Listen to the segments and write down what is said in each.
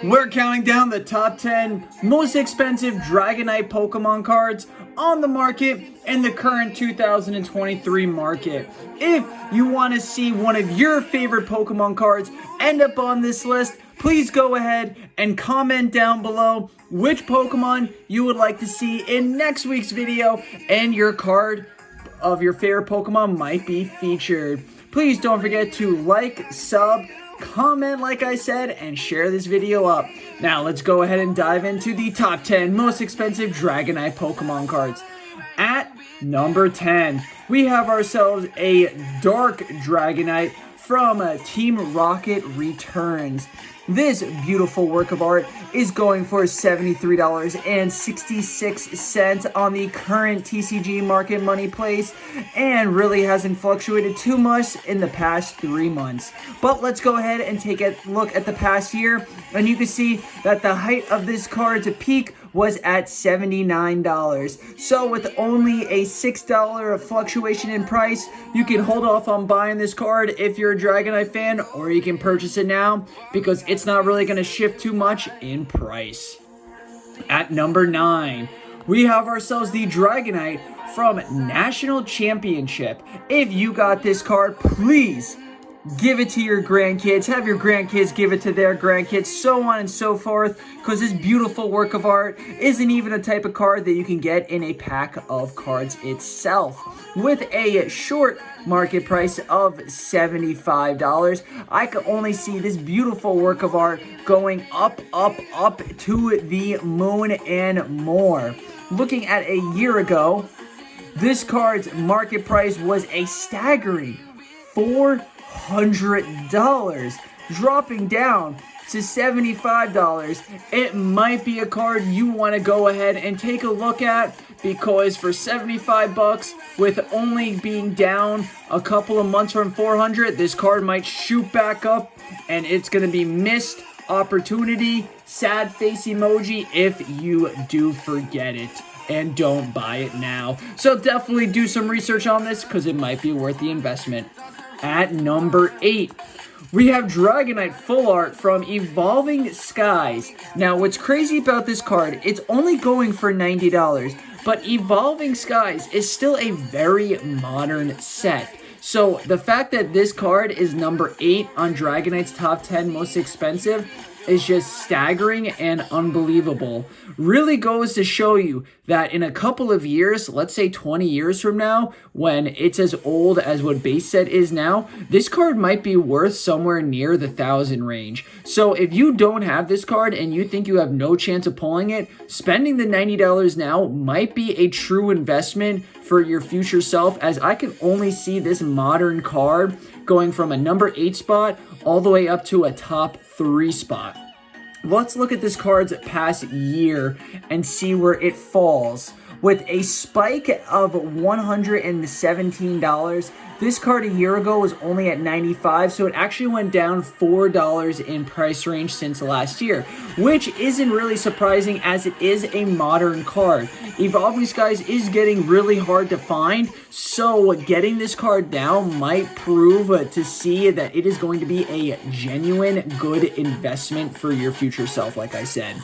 We're counting down the top 10 most expensive Dragonite Pokemon cards on the market in the current 2023 market. If you want to see one of your favorite Pokemon cards end up on this list, please go ahead and comment down below which Pokemon you would like to see in next week's video, and your card of your favorite Pokemon might be featured. Please don't forget to like, sub, comment like I said, and share this video up. Now let's go ahead and dive into the top 10 most expensive Dragonite Pokemon cards. At number 10, we have ourselves a Dark Dragonite from Team Rocket Returns. This beautiful work of art is going for $73.66 on the current TCG market money place, and really hasn't fluctuated too much in the past 3 months. But let's go ahead and take a look at the past year, and you can see that the height of this card's peak was at $79. So with only a $6 fluctuation in price, you can hold off on buying this card if you're a Dragonite fan, or you can purchase it now because it's not really going to shift too much in price. At number 9, we have ourselves the Dragonite from National Championship. If you got this card, please give it to your grandkids, have your grandkids give it to their grandkids, so on and so forth, because this beautiful work of art isn't even a type of card that you can get in a pack of cards itself. With a short market price of $75, I can only see this beautiful work of art going up, up, up to the moon and more. Looking at a year ago, this card's market price was a staggering $400, dropping down to $75. It might be a card you want to go ahead and take a look at, because for $75, with only being down a couple of months from 400, this card might shoot back up, and it's going to be missed opportunity, sad face emoji, if you do forget it and don't buy it now. So definitely do some research on this, because it might be worth the investment. At number 8, we have Dragonite Full Art from Evolving Skies. Now, what's crazy about this card, it's only going for $90, but Evolving Skies is still a very modern set. So the fact that this card is number 8 on Dragonite's top 10 most expensive is just staggering and unbelievable. Really goes to show you that in a couple of years, let's say 20 years from now, when it's as old as what base set is now, this card might be worth somewhere near the 1,000 range. So if you don't have this card and you think you have no chance of pulling it, spending the $90 now might be a true investment for your future self, as I can only see this modern card going from a number 8 spot all the way up to a top 3 spot. Let's look at this card's past year and see where it falls. With a spike of $117, this card a year ago was only at $95, so it actually went down $4 in price range since last year, which isn't really surprising as it is a modern card. Evolving Skies is getting really hard to find, so getting this card now might prove to see that it is going to be a genuine good investment for your future self, like I said.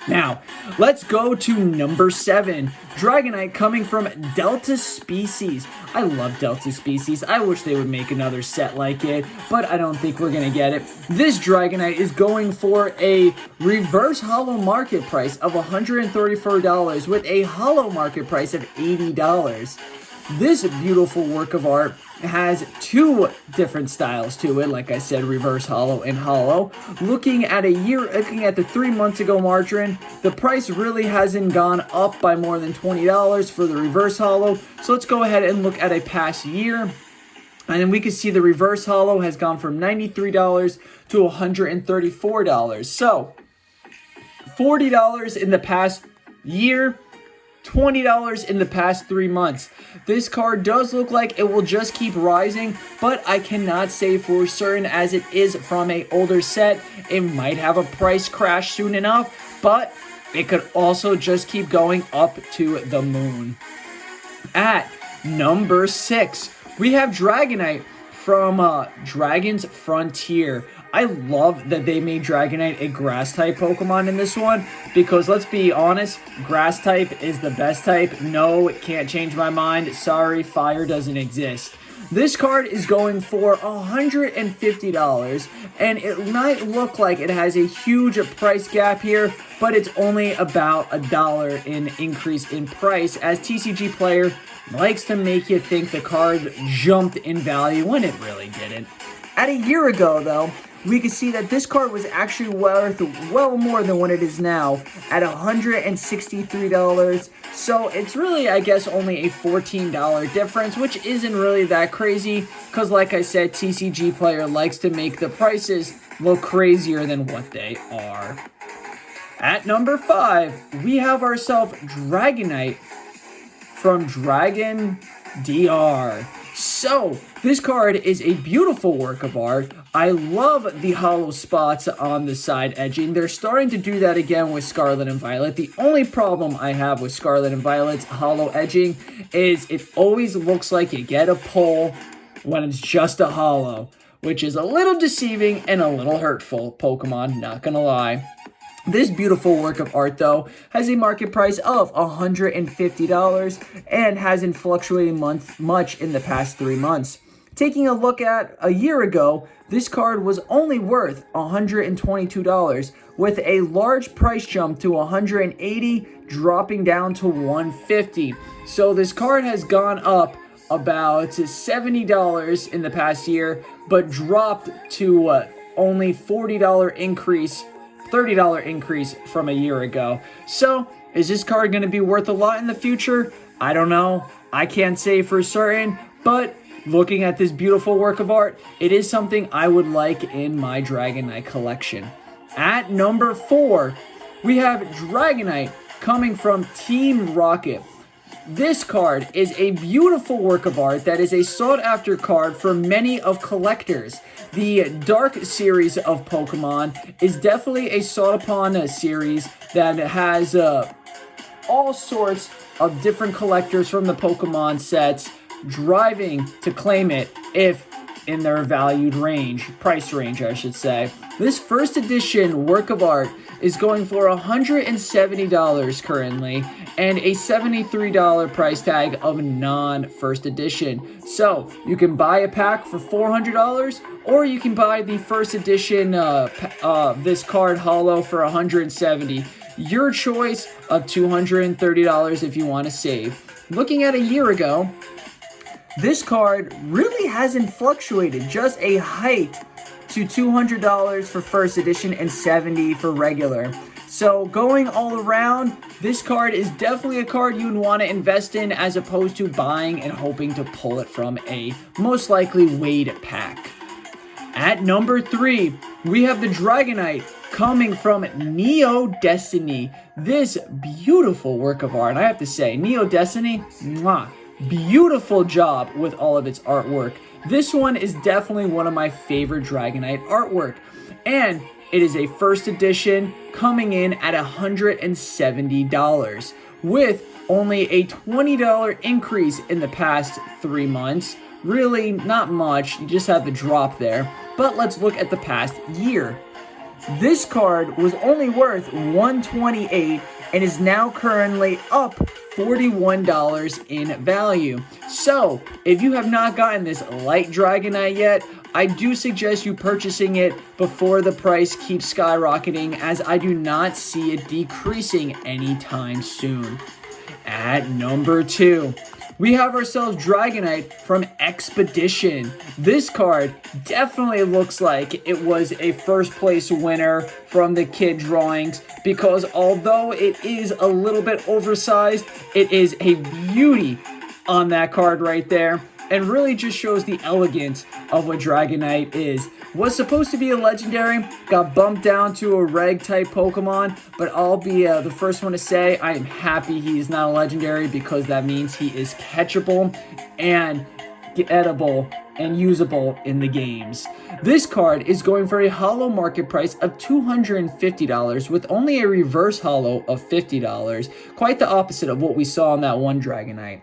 Now, let's go to number 7. Dragonite coming from Delta Species. I love Delta Species. I wish they would make another set like it, but I don't think we're going to get it. This Dragonite is going for a reverse holo market price of $134 with a holo market price of $80. This beautiful work of art has 2 different styles to it, like I said, reverse holo and holo. Looking at the 3 months ago margin, the price really hasn't gone up by more than $20 for the reverse holo. So let's go ahead and look at a past year, and then we can see the reverse holo has gone from $93 to $134. So $40 in the past year, $20 in the past 3 months. This card does look like it will just keep rising, but I cannot say for certain as it is from an older set. It might have a price crash soon enough, but it could also just keep going up to the moon. At number 6, we have Dragonite from Dragon's Frontier. I love that they made Dragonite a grass-type Pokemon in this one, because let's be honest, grass-type is the best type. No, it can't change my mind. Sorry, fire doesn't exist. This card is going for $150, and it might look like it has a huge price gap here, but it's only about $1 in increase in price, as TCG Player likes to make you think the card jumped in value when it really didn't. At a year ago, though, we can see that this card was actually worth well more than what it is now at $163. So it's really, I guess, only a $14 difference, which isn't really that crazy because, like I said, TCG Player likes to make the prices look crazier than what they are. At number 5, we have ourselves Dragonite from Dragonite. So, this card is a beautiful work of art. I love the hollow spots on the side edging. They're starting to do that again with Scarlet and Violet. The only problem I have with Scarlet and Violet's hollow edging is it always looks like you get a pull when it's just a hollow, which is a little deceiving and a little hurtful, Pokemon, not gonna lie. This beautiful work of art, though, has a market price of $150 and hasn't fluctuated much in the past 3 months. Taking a look at a year ago, this card was only worth $122, with a large price jump to $180, dropping down to $150. So this card has gone up about $70 in the past year, but dropped to only $40 increase. $30 increase from a year ago. So, is this card going to be worth a lot in the future? I don't know. I can't say for certain, but looking at this beautiful work of art, it is something I would like in my Dragonite collection. At number 4, we have Dragonite coming from Team Rocket. This card is a beautiful work of art that is a sought-after card for many of collectors. The Dark series of Pokemon is definitely a sought-upon series that has all sorts of different collectors from the Pokemon sets driving to claim it if in their valued range, price range I should say. This first edition work of art is going for $170 currently, and a $73 price tag of non-first edition. So you can buy a pack for $400, or you can buy the first edition this card hollow for $170. Your choice of $230 if you want to save. Looking at a year ago, this card really hasn't fluctuated, just a hike to $200 for first edition and $70 for regular. So going all around, this card is definitely a card you would want to invest in as opposed to buying and hoping to pull it from a most likely weighed pack. At number 3, we have the Dragonite coming from Neo Destiny. This beautiful work of art, I have to say, Neo Destiny, mwah, beautiful job with all of its artwork. This one is definitely one of my favorite Dragonite artwork, and it is a first edition coming in at $170 with only a $20 increase in the past 3 months. Really not much, you just have the drop there. But let's look at the past year. This card was only worth $128 and is now currently up $41 in value. So, if you have not gotten this light Dragonite yet, I do suggest you purchasing it before the price keeps skyrocketing, as I do not see it decreasing anytime soon. At number 2, we have ourselves Dragonite from Expedition. This card definitely looks like it was a first place winner from the kid drawings, because although it is a little bit oversized, it is a beauty on that card right there, and really just shows the elegance of what Dragonite is. Was supposed to be a legendary, got bumped down to a reg type Pokemon, but I'll be the first one to say I am happy he is not a legendary, because that means he is catchable and edible and usable in the games. This card is going for a hollow market price of $250 with only a reverse hollow of $50. Quite the opposite of what we saw on that one Dragonite.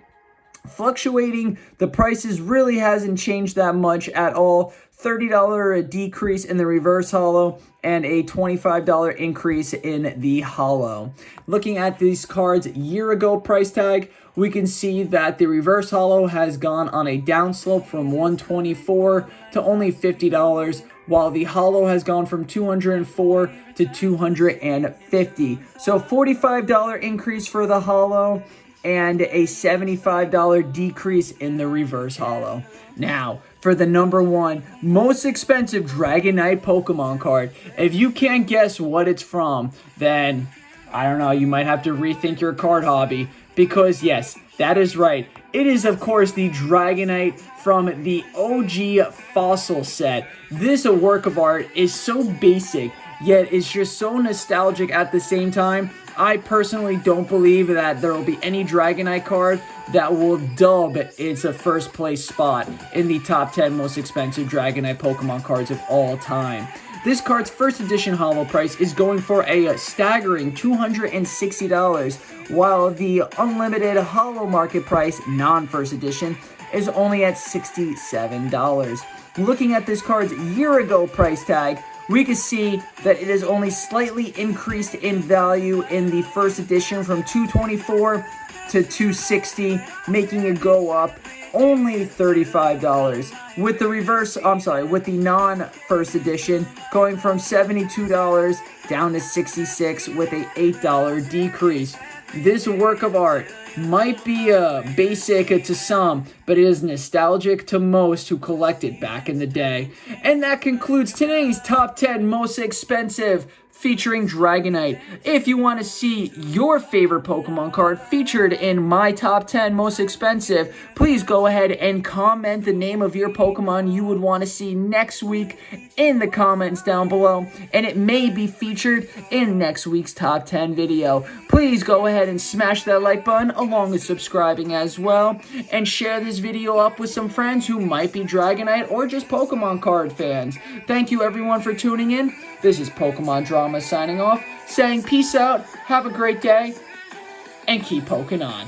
fluctuating. The prices really hasn't changed that much at all. $30 decrease in the reverse holo and a $25 increase in the holo. Looking at these cards year ago price tag, we can see that the reverse holo has gone on a downslope from $124 to only $50, while the holo has gone from $204 to $250. So $45 increase for the holo and a $75 decrease in the reverse holo. Now, for the number one most expensive Dragonite Pokemon card, if you can't guess what it's from, then I don't know, you might have to rethink your card hobby, because yes, that is right. It is, of course, the Dragonite from the OG Fossil set. This work of art is so basic, yet it's just so nostalgic at the same time. I personally don't believe that there will be any Dragonite card that will dub its first place spot in the top 10 most expensive Dragonite Pokemon cards of all time. This card's first edition holo price is going for a staggering $260, while the unlimited holo market price, non-first edition, is only at $67. Looking at this card's year ago price tag, we can see that it is only slightly increased in value in the first edition from $224 to $260, making it go up only $35. With the non-first edition going from $72 down to $66 with a $8 decrease. This work of art might be basic to some, but it is nostalgic to most who collected back in the day. And that concludes today's top 10 most expensive featuring Dragonite. If you want to see your favorite Pokemon card featured in my top 10 most expensive, please go ahead and comment the name of your Pokemon you would want to see next week in the comments down below, and it may be featured in next week's top 10 video. Please go ahead and smash that like button along with subscribing as well, and share this video up with some friends who might be Dragonite or just Pokemon card fans. Thank you everyone for tuning in. This is Pokemon Drama signing off, saying peace out, have a great day, and keep poking on.